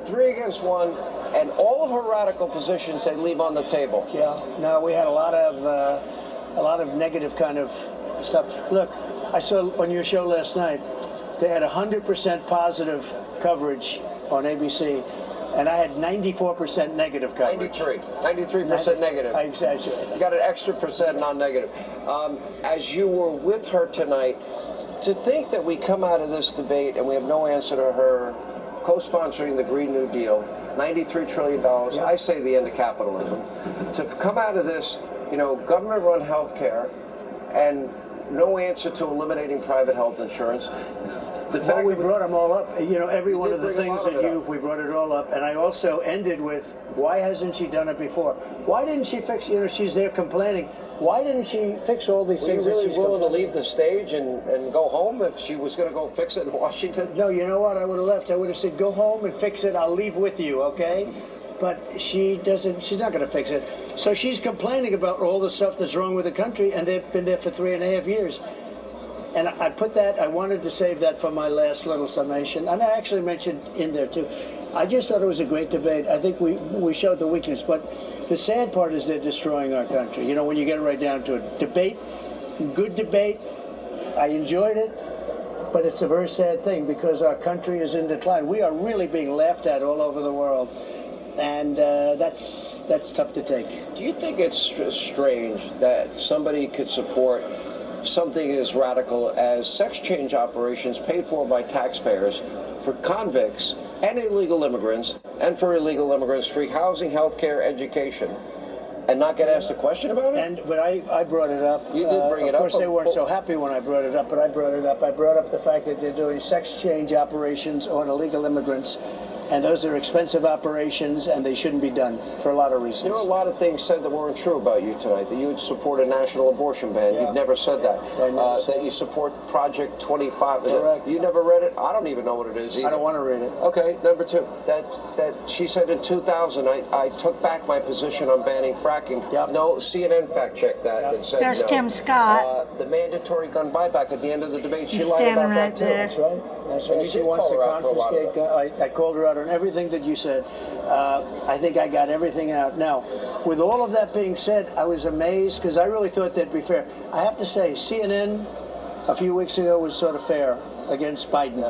3 against 1, and all of her radical positions they leave on the table. Yeah, no, we had a lot of negative kind of stuff. Look, I saw on your show last night, they had 100% positive coverage on ABC, and I had 94% negative coverage. 93% negative. I exaggerate. You got an extra percent non-negative. As you were with her tonight, to think that we come out of this debate and we have no answer to her co-sponsoring the Green New Deal, $93 trillion, Yeah. I say the end of capitalism. To come out of this, government-run health care and no answer to eliminating private health insurance. Well, we brought them all up. Every one of the things that we brought it all up. And I also ended with, why hasn't she done it before? Why didn't she fix, she's there complaining. Why didn't she fix all these things Were you that really she's willing to leave the stage and go home if she was going to go fix it in Washington? No, you know what? I would have left. I would have said, go home and fix it. I'll leave with you, okay? But she doesn't, she's not going to fix it. So she's complaining about all the stuff that's wrong with the country, and they've been there for 3.5 years. And I wanted to save that for my last little summation. And I actually mentioned in there, too. I just thought it was a great debate. I think we showed the weakness. But the sad part is they're destroying our country. When you get right down to it. Debate, good debate. I enjoyed it. But it's a very sad thing because our country is in decline. We are really being laughed at all over the world. And that's tough to take. Do you think it's strange that somebody could support something as radical as sex change operations paid for by taxpayers for convicts and illegal immigrants, and for illegal immigrants free housing, health care, education, and not get asked a question about it? But I brought it up. You did bring it up. Of course, they weren't so happy when I brought it up, but I brought it up. I brought up the fact that they're doing sex change operations on illegal immigrants. And those are expensive operations, and they shouldn't be done for a lot of reasons. There were a lot of things said that weren't true about you tonight, that you would support a national abortion ban. Yeah. You've never said that. That you support Project 25. Correct. You never read it? I don't even know what it is either. I don't want to read it. Okay, number 2. That she said in 2000, I took back my position on banning fracking. Yep. No, CNN fact-checked that and said There's no. Tim Scott. The mandatory gun buyback at the end of the debate, she He's lied about standing that right too. there. That's right. That's And right. you She did wants to call her out for a lot of confiscate. I called her out on everything that you said. I think I got everything out. Now, with all of that being said, I was amazed because I really thought they'd be fair. I have to say, CNN a few weeks ago was sort of fair against Biden.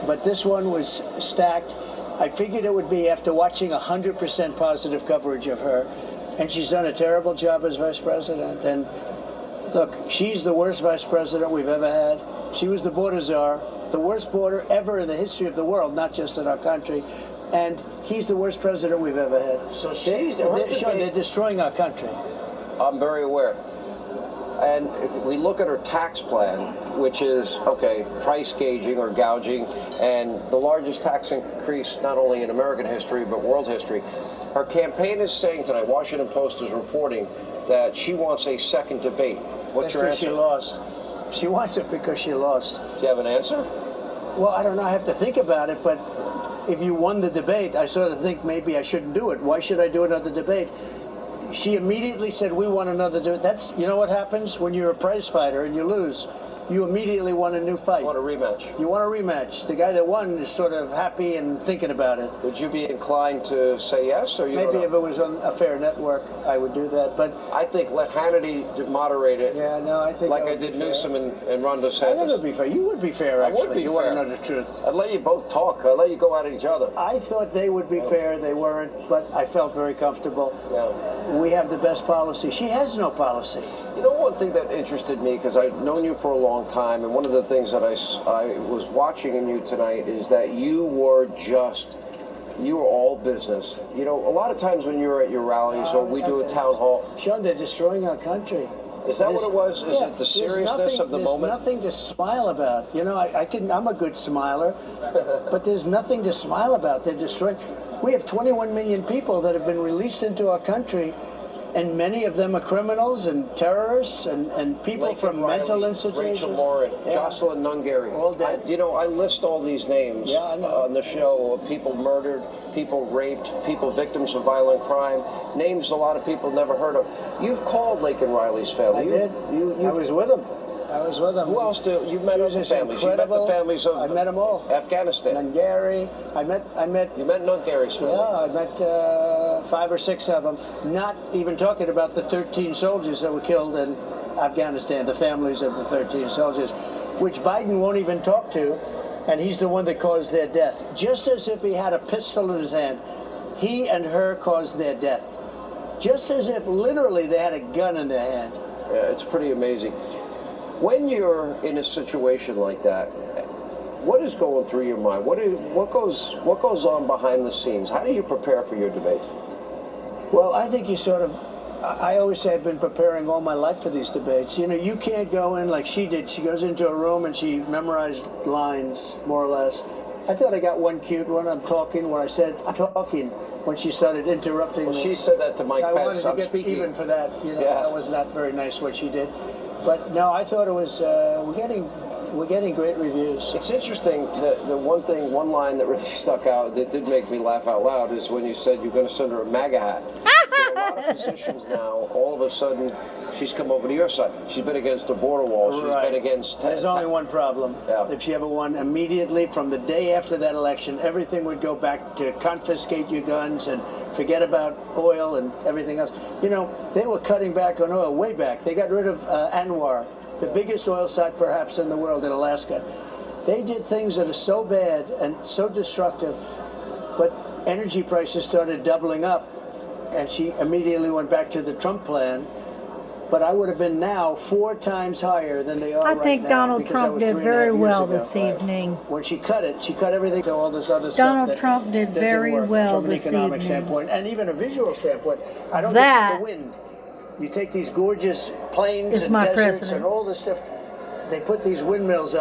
But this one was stacked. I figured it would be after watching 100% positive coverage of her. And she's done a terrible job as vice president. And look, she's the worst vice president we've ever had. She was the border czar, the worst border ever in the history of the world, not just in our country. And he's the worst president we've ever had. So they're destroying our country. I'm very aware. And if we look at her tax plan, which is, okay, price gauging or gouging, and the largest tax increase not only in American history, but world history, her campaign is saying tonight, Washington Post is reporting, that she wants a second debate. What's your answer? She lost. She wants it because she lost. Do you have an answer? Well, I don't know. I have to think about it. But if you won the debate, I sort of think maybe I shouldn't do it. Why should I do another debate? She immediately said, we want another debate. That's, you know what happens when you're a prize fighter and you lose? You immediately want a new fight. You want a rematch. You want a rematch. The guy that won is sort of happy and thinking about it. Would you be inclined to say yes, or you Maybe don't know? if it was on a fair network, I would do that. But I think let Hannity moderate it. yeah, no, I think like that I would be did fair. Newsom and Ron I think it DeSantis. would be fair. You would be fair, I actually. would be you fair. want to know the truth. I'd let you both talk. I'd let you go at each other. I thought they would be fair. They weren't, but I felt very comfortable. Yeah. We have the best policy. She has no policy. You know, one thing that interested me, because I've known you for a long time, and one of the things that I was watching in you tonight is that you were all business. You know, a lot of times when you're at your rallies or we do a town hall. Sean, they're destroying our country. Is that what it was? Is it the seriousness of the moment? There's nothing to smile about. You know, I'm a good smiler, but there's nothing to smile about. They're destroying. We have 21 million people that have been released into our country, and many of them are criminals and terrorists and people Lincoln from Riley, mental institutions. Rachel Morin, Yeah. Jocelyn Nungary. All dead. I list all these names Yeah, I know. on the show of people murdered, people raped, people victims of violent crime, names a lot of people never heard of. You've called Lincoln Riley's family. I did. I was with him. I was with them. Who else do you met? Other Just families. You met the incredible. families of I met them all. Afghanistan. Nungary. I met. You met Nungary's family. Yeah, I met 5 or 6 of them. Not even talking about the 13 soldiers that were killed in Afghanistan, the families of the 13 soldiers, which Biden won't even talk to, and he's the one that caused their death. Just as if he had a pistol in his hand, he and her caused their death. Just as if literally they had a gun in their hand. Yeah, it's pretty amazing. When you're in a situation like that, what is going through your mind? What goes on behind the scenes? How do you prepare for your debates? Well, I think you sort of, I always say I've been preparing all my life for these debates. You know, you can't go in like she did. She goes into a room and she memorized lines, more or less. I thought I got one cute one. I'm talking when I said I'm talking when she started interrupting Well, me. she said that to Mike I Pence. wanted to I'm get speaking. even for that. You know, Yeah. that was not very nice what she did. But no, I thought it was, we're getting great reviews. It's interesting that the one line that really stuck out that did make me laugh out loud is when you said you're going to send her a MAGA hat. There are a lot of positions now. All of a sudden, she's come over to your side. She's been against the border wall. She's Right. been against. There's only one problem. Yeah. If she ever won, immediately from the day after that election, everything would go back to confiscate your guns and forget about oil and everything else. You know, they were cutting back on oil way back. They got rid of Anwar, the biggest oil site perhaps in the world in Alaska. They did things that are so bad and so destructive, but energy prices started doubling up, and she immediately went back to the Trump plan. But I would have been now 4 times higher than they are I right think now, Donald because Trump that was did 3.5 very years well ago. this evening. When she cut everything to all this other Donald stuff. that Trump did doesn't very work well from an this economic evening. standpoint and even a visual standpoint. I don't That think the wind. You take these gorgeous plains is and my deserts president. and all this stuff. They put these windmills up.